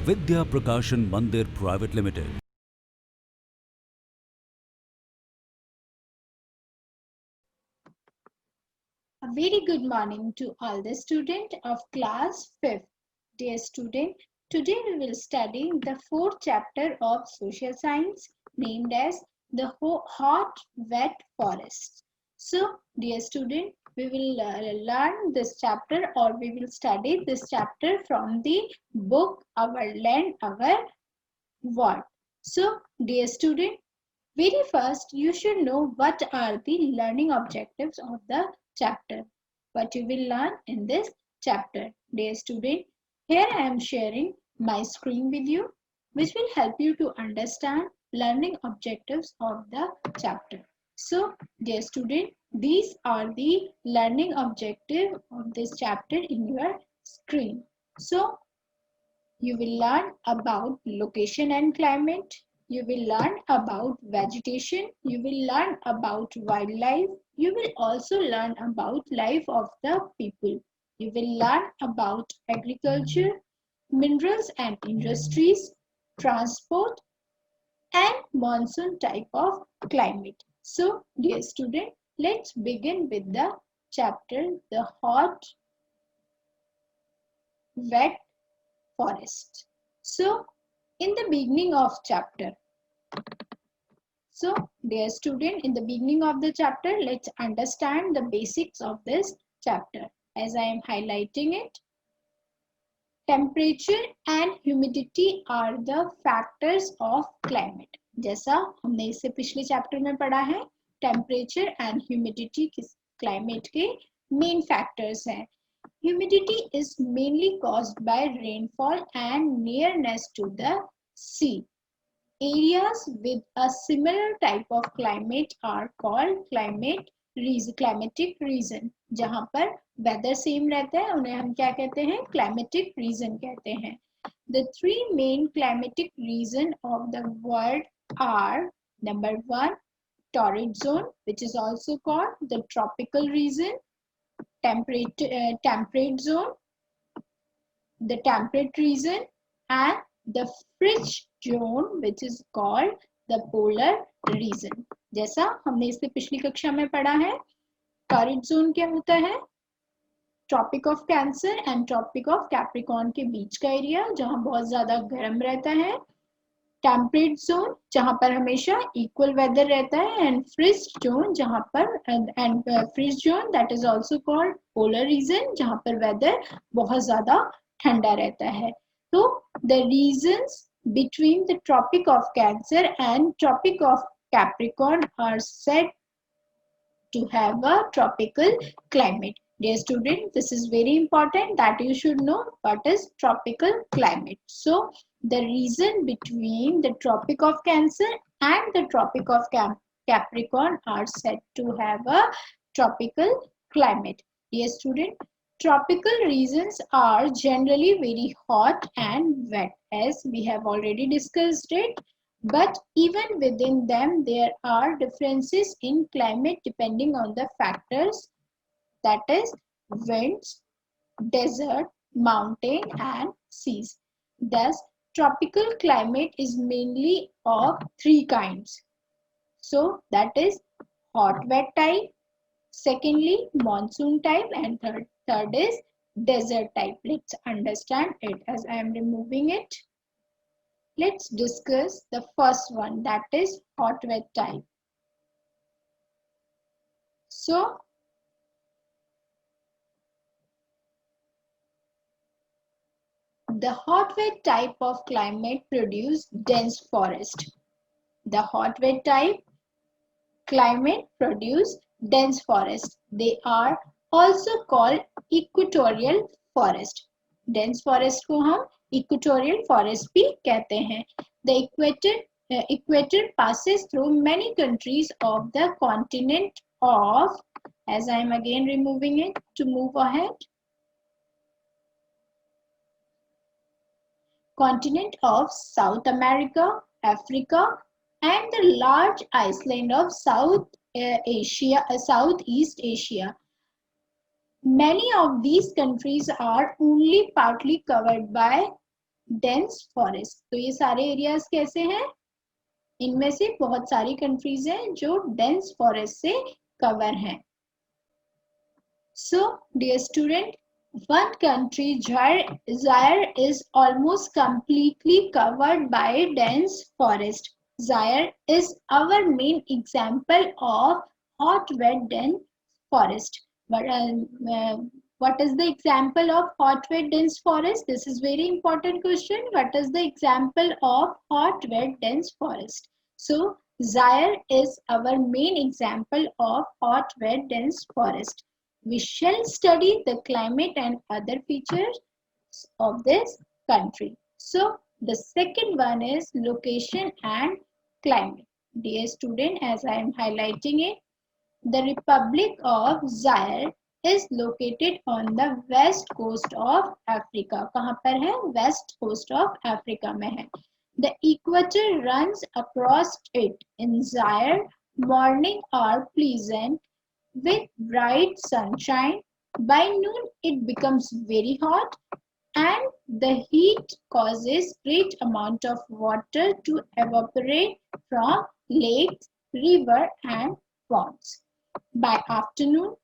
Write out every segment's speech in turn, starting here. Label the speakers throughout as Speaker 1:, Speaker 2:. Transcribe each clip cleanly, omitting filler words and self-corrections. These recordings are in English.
Speaker 1: Vidya Prakashan Mandir Private Limited.
Speaker 2: A very good morning to all the students of class 5th. Dear student, today we will study the 4th chapter of social science named as the hot wet forest. So, dear student, we will learn this chapter, or we will study this chapter from the book Our Land, Our World. So, dear student, very first, you should know what are the learning objectives of the chapter. What you will learn in this chapter. Dear student, here I am sharing my screen with you, which will help you to understand learning objectives of the chapter. So, dear student, these are the learning objective of this chapter in your screen. So, you will learn about location and climate. You will learn about vegetation. You will learn about wildlife. You will also learn about life of the people. You will learn about agriculture, minerals and industries, transport, and monsoon type of climate. So, dear student, let's begin with the chapter, the hot, wet forest. So, in the beginning of chapter, so dear student, in the beginning of the chapter, let's understand the basics of this chapter. As I am highlighting it, temperature and humidity are the factors of climate. जैसा हमने इससे पिछले chapter में पढ़ा है, temperature and humidity किस climate के main factors हैं. Humidity is mainly caused by rainfall and nearness to the sea. Areas with a similar type of climate are called climatic region. जहाँ पर weather same रहता है उन्हें हम क्या कहते हैं? Climatic region कहते हैं. The three main climatic regions of the world are: number 1, torrid zone, which is also called the tropical region; temperate zone, the temperate region; and the fridge zone, which is called the polar region. जैसा हमने इससे पिछली कक्षा में पढ़ा है, torrid zone क्या होता है? Tropic of cancer and tropic of capricorn के बीच का एरिया जहां बहुत ज्यादा गर्म रहता है. टेम्परेट जोन जहां पर हमेशा इक्वल वेदर रहता है, एंड फ्रिज जोन जहां पर frigid zone that is also called polar region जहां पर वेदर बहुत ज्यादा ठंडा रहता है. तो the regions between the tropic of cancer and tropic of capricorn are said to have a tropical climate. Dear student, this is very important that you should know what is tropical climate. So, the region between the tropic of cancer and the tropic of capricorn are said to have a tropical climate. Dear student, tropical regions are generally very hot and wet, as we have already discussed it. But even within them, there are differences in climate depending on the factors, that is winds, desert, mountain and seas. Thus, tropical climate is mainly of three kinds. So, that is hot wet type, secondly monsoon type, and third is desert type. Let's understand it as I am removing it. Let's discuss the first one, that is hot wet type. So, the hot wet type of climate produce dense forest. The hot wet type climate produce dense forest. They are also called equatorial forest. Dense forest को हम equatorial forest भी कहते हैं. The equator passes through many countries of the continent of, as I am again removing it to move ahead, continent of South America, Africa, and the large island of Southeast Asia. Many of these countries are only partly covered by dense forest. तो ये सारे areas कैसे हैं? इनमें से बहुत सारी countries हैं जो डेंस फॉरेस्ट से कवर हैं। So, dear student, one country, Zaire is almost completely covered by dense forest. Zaire is our main example of hot wet dense forest. What is the example of hot wet dense forest? This is very important question. What is the example of hot wet dense forest? So, Zaire is our main example of hot wet dense forest. We shall study the climate and other features of this country. So, the second one is location and climate. Dear student, as I am highlighting it, the Republic of Zaire is located on the west coast of Africa. कहाँ पर है? West coast of Africa में है. The equator runs across it. In Zaire, morning are pleasant with bright sunshine. By noon, it becomes very hot and the heat causes great amount of water to evaporate from lakes, river and ponds. By afternoon,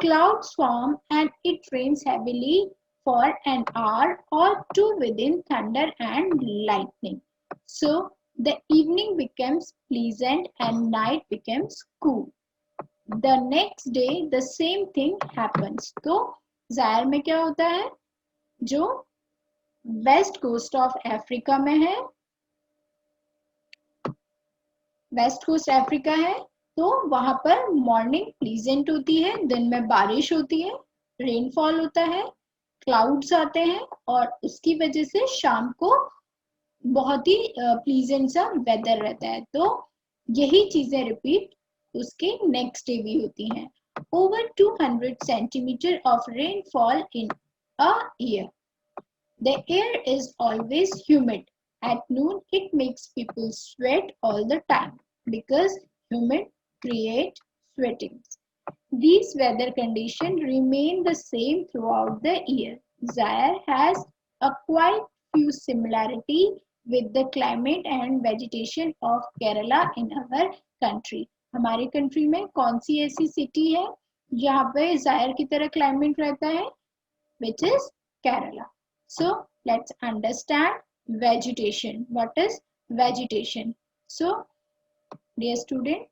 Speaker 2: clouds form and it rains heavily for an hour or two within thunder and lightning. So the evening becomes pleasant and night becomes cool. The next day the same thing happens. तो Jair में क्या होता है? जो west coast of Africa में है, west coast Africa है, तो वहां पर मॉर्निंग प्लीजेंट होती है, दिन में बारिश होती है, रेनफॉल होता है, क्लाउड्स आते हैं और उसकी वजह से शाम को बहुत ही प्लीजेंट सा वेदर रहता है। तो यही चीजें रिपीट उसके नेक्स्ट डे भी होती हैं। Over 200 centimetre of rainfall in a year. The air is always humid. At noon, it makes people sweat all the time because humid create sweatings. These weather conditions remain the same throughout the year. Zaire has a quite few similarity with the climate and vegetation of Kerala in our country. हमारे country में कौन सी ऐसी city है जहाँ पे Jair की तरह climate रहता है? Which is Kerala. So let's understand vegetation. What is vegetation? So dear student,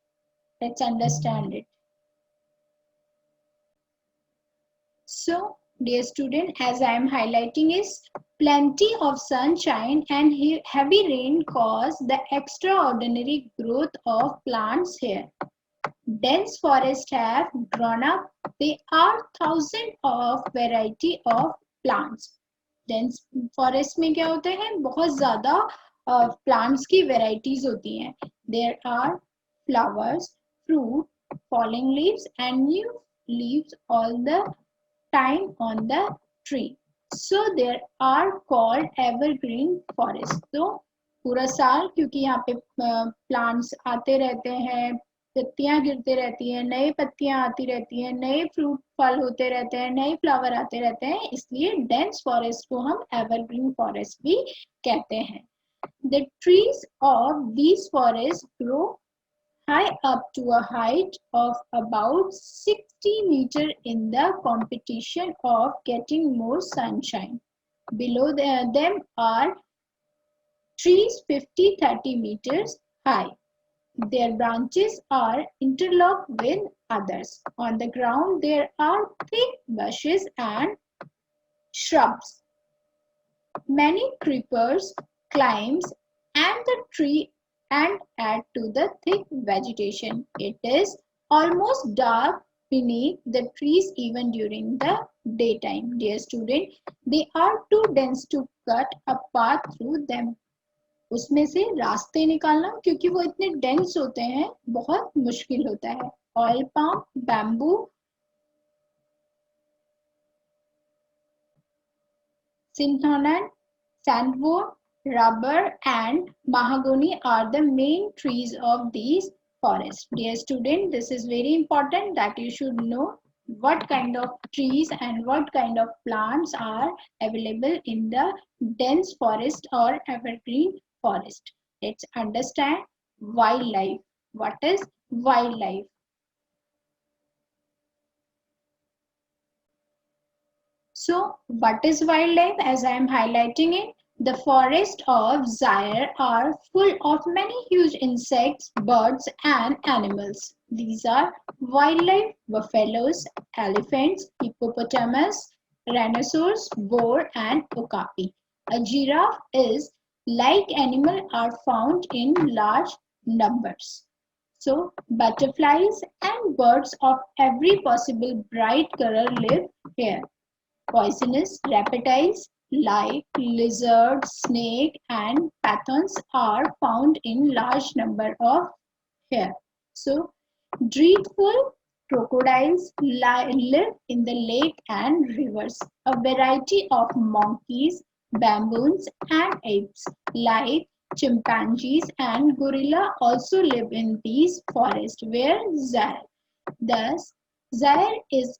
Speaker 2: let's understand it. So dear student, as I am highlighting is plenty of sunshine and heavy rain cause the extraordinary growth of plants here. Dense forests have grown up. There are thousands of variety of plants. Dense forest में क्या होते हैं? बहुत ज्यादा plants की varieties होती हैं. There are flowers, fruit, falling leaves and new leaves all the time on the tree. So there are called evergreen forest. तो पूरा साल क्योंकि यहाँ पे प्लांट्स आते रहते हैं, पत्तियां गिरते रहती हैं, नए पत्तियां आती रहती हैं, नए फ्रूट फल होते रहते हैं, नए फ्लावर आते रहते हैं, इसलिए डेंस फॉरेस्ट को हम एवरग्रीन फॉरेस्ट भी कहते हैं. The trees of these forests grow high up to a height of about 60 meters in the competition of getting more sunshine. Below them are trees 50-30 meters high. Their branches are interlocked with others. On the ground there are thick bushes and shrubs. Many creepers climbs and the tree and add to the thick vegetation. It is almost dark beneath the trees even during the daytime. Dear student, they are too dense to cut a path through them. उसमें से रास्ते निकालना क्योंकि वो इतने dense होते हैं बहुत मुश्किल होता है. ऑयल पाम, बैम्बू, सिंथोनन, sandwood, rubber and mahogany are the main trees of these forests. Dear student, this is very important that you should know what kind of trees and what kind of plants are available in the dense forest or evergreen forest. Let's understand wildlife. What is wildlife? So, what is wildlife? As I am highlighting it, the forests of Zaire are full of many huge insects, birds, and animals. These are wildlife: buffaloes, elephants, hippopotamus, rhinoceros, boar, and okapi. A giraffe is like animal are found in large numbers. So, butterflies and birds of every possible bright color live here. Poisonous reptiles like lizards, snake, and pythons are found in large number of here. So, dreadful crocodiles live in the lake and rivers. A variety of monkeys, baboons, and apes like chimpanzees and gorilla also live in these forests where Zaire. Thus, Zaire is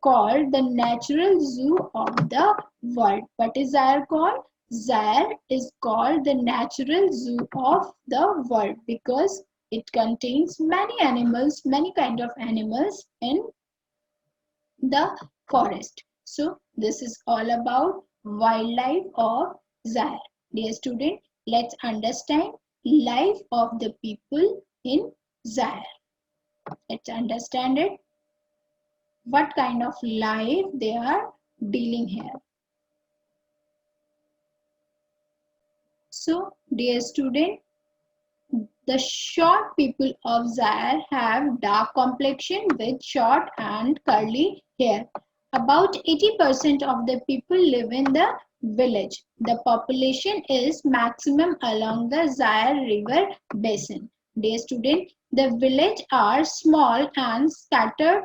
Speaker 2: called the natural zoo of the world. What is Zaire called? Zaire is called the natural zoo of the world because it contains many animals, many kind of animals in the forest. So this is all about wildlife of Zaire. Dear student, let's understand life of the people in Zaire. Let's understand it. What kind of life they are dealing here. So, dear student, the short people of Zaire have dark complexion with short and curly hair. About 80% of the people live in the village. The population is maximum along the Zaire River basin. Dear student, the village are small and scattered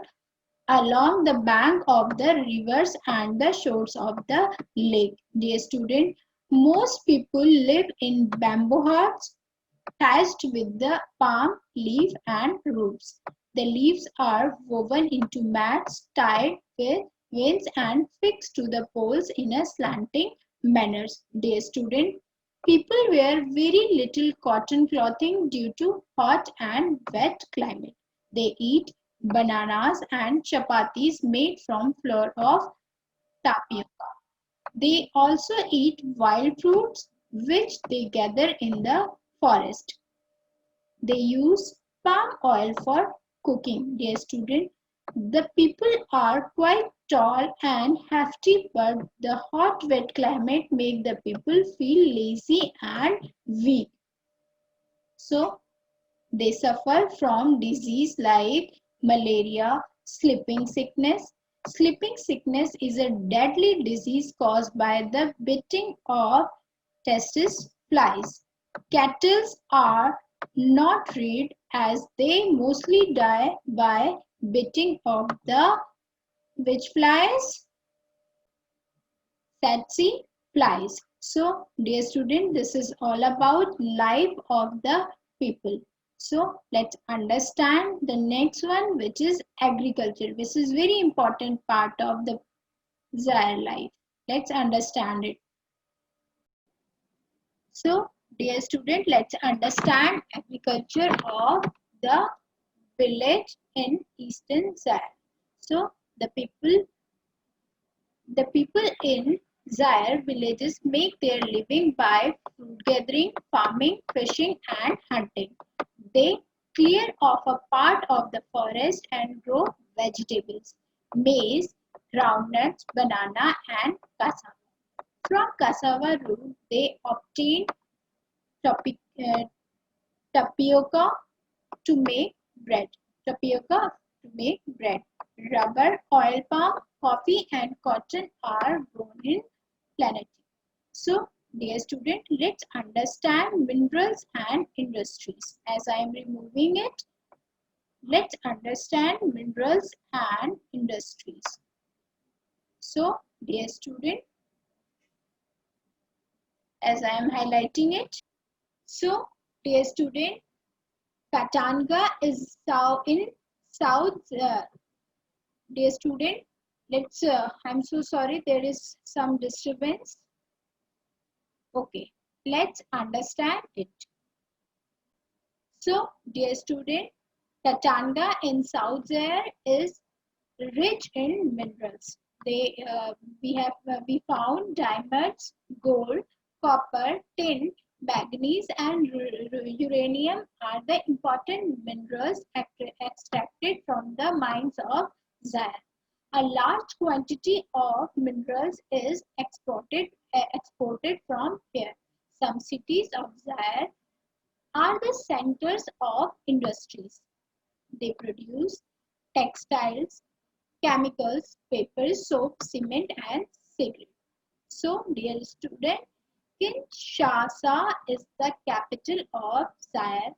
Speaker 2: along the bank of the rivers and the shores of the lake. Dear student, most people live in bamboo huts thatched with the palm leaf and roots. The leaves are woven into mats tied with winds and fixed to the poles in a slanting manner. Dear student, people wear very little cotton clothing due to hot and wet climate. They eat bananas and chapatis made from flour of tapioca. They also eat wild fruits which they gather in the forest. They use palm oil for cooking. Dear student, the people are quite tall and hefty, but the hot wet climate make the people feel lazy and weak. So they suffer from disease like malaria, sleeping sickness. Sleeping sickness is a deadly disease caused by the biting of testis flies. Cattle are not reared as they mostly die by biting of the which flies? Tsetse flies. So, dear student, this is all about life of the people. So, let's understand the next one, which is agriculture. This is very important part of the Zaire life. Let's understand it. So, dear student, let's understand agriculture of the village in eastern Zaire. So, the people in Zaire villages make their living by fruit gathering, farming, fishing, and hunting. They clear off a part of the forest and grow vegetables, maize, groundnuts, banana, and cassava. From cassava root, they obtain topi- uh, tapioca to make bread. Tapioca to make bread. Rubber, oil palm, coffee, and cotton are grown in plenty. So, dear student, let's understand minerals and industries. As I am removing it, let's understand minerals and industries. So, dear student, as I am highlighting it, so dear student, Katanga is in South Dear student, I'm so sorry, there is some disturbance. Okay, let's understand it. So, dear student, Katanga in South Zaire is rich in minerals. We found diamonds, gold, copper, tin, manganese, and uranium are the important minerals extracted from the mines of Zaire. A large quantity of minerals is exported from here. Some cities of Zaire are the centers of industries. They produce textiles, chemicals, paper, soap, cement, and cigarette. So, dear student, Kinshasa is the capital of Zaire.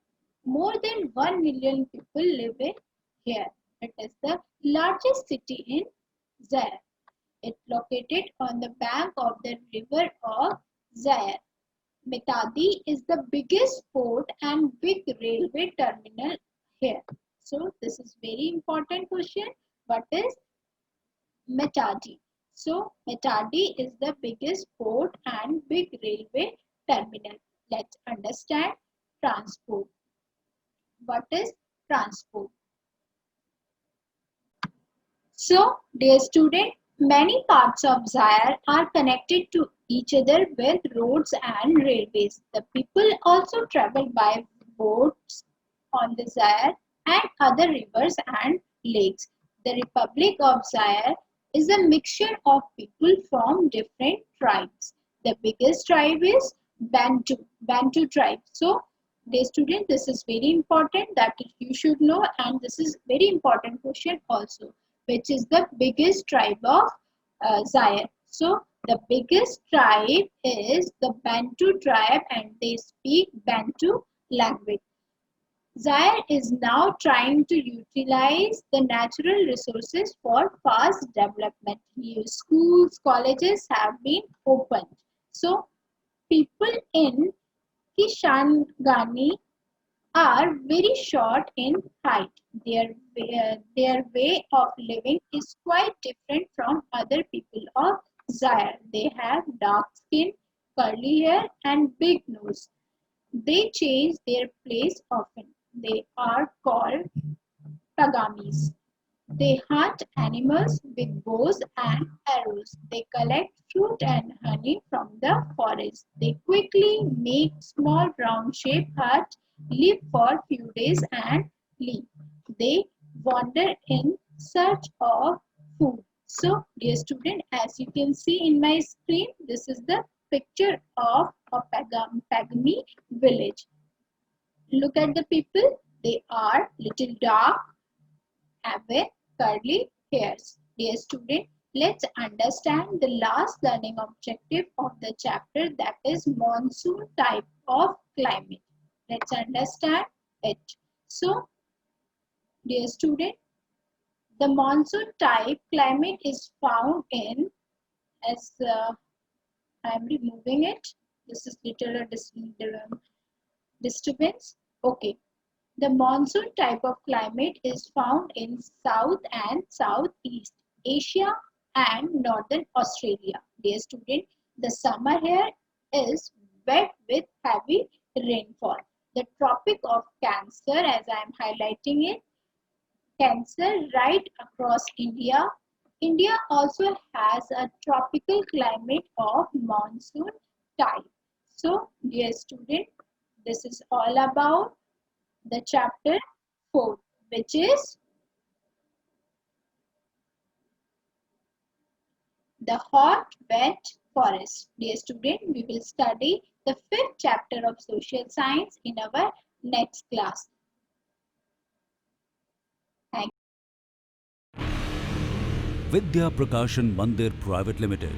Speaker 2: More than 1 million people live here. It is the largest city in Zaire. It located on the bank of the river of Zaire. Metadi is the biggest port and big railway terminal here. So this is very important question. What is Metadi? So Metadi is the biggest port and big railway terminal. Let's understand transport. What is transport? So, dear student, many parts of Zaire are connected to each other with roads and railways. The people also travel by boats on the Zaire and other rivers and lakes. The Republic of Zaire is a mixture of people from different tribes. The biggest tribe is Bantu tribe. So, dear student, this is very important that you should know, and this is very important question also, which is the biggest tribe of Zaire. So the biggest tribe is the Bantu tribe and they speak Bantu language. Zaire is now trying to utilize the natural resources for fast development. New schools, colleges have been opened. So people in Kishangani are very short in height. Their way of living is quite different from other people of Zaire. They have dark skin, curly hair, and big nose. They change their place often. They are called Tagamis. They hunt animals with bows and arrows. They collect fruit and honey from the forest. They quickly make small round-shaped huts, live for few days and leave. They wander in search of food. So, dear student, as you can see in my screen, this is the picture of a Pagami village. Look at the people. They are little dark, have a curly hairs. Dear student, let's understand the last learning objective of the chapter, that is monsoon type of climate. Let's understand it. So, dear student, the monsoon type climate is found in, as I am removing it. This is little disturbance. Okay. The monsoon type of climate is found in South and Southeast Asia and Northern Australia. Dear student, the summer here is wet with heavy rainfall. The Tropic of Cancer, as I am highlighting it, Cancer right across India. India also has a tropical climate of monsoon type. So, dear student, this is all about the chapter 4, which is the hot wet forest. Dear student, we will study the 5th chapter of social science in our next class. Thank you.
Speaker 1: Vidya Prakashan Mandir Private Limited.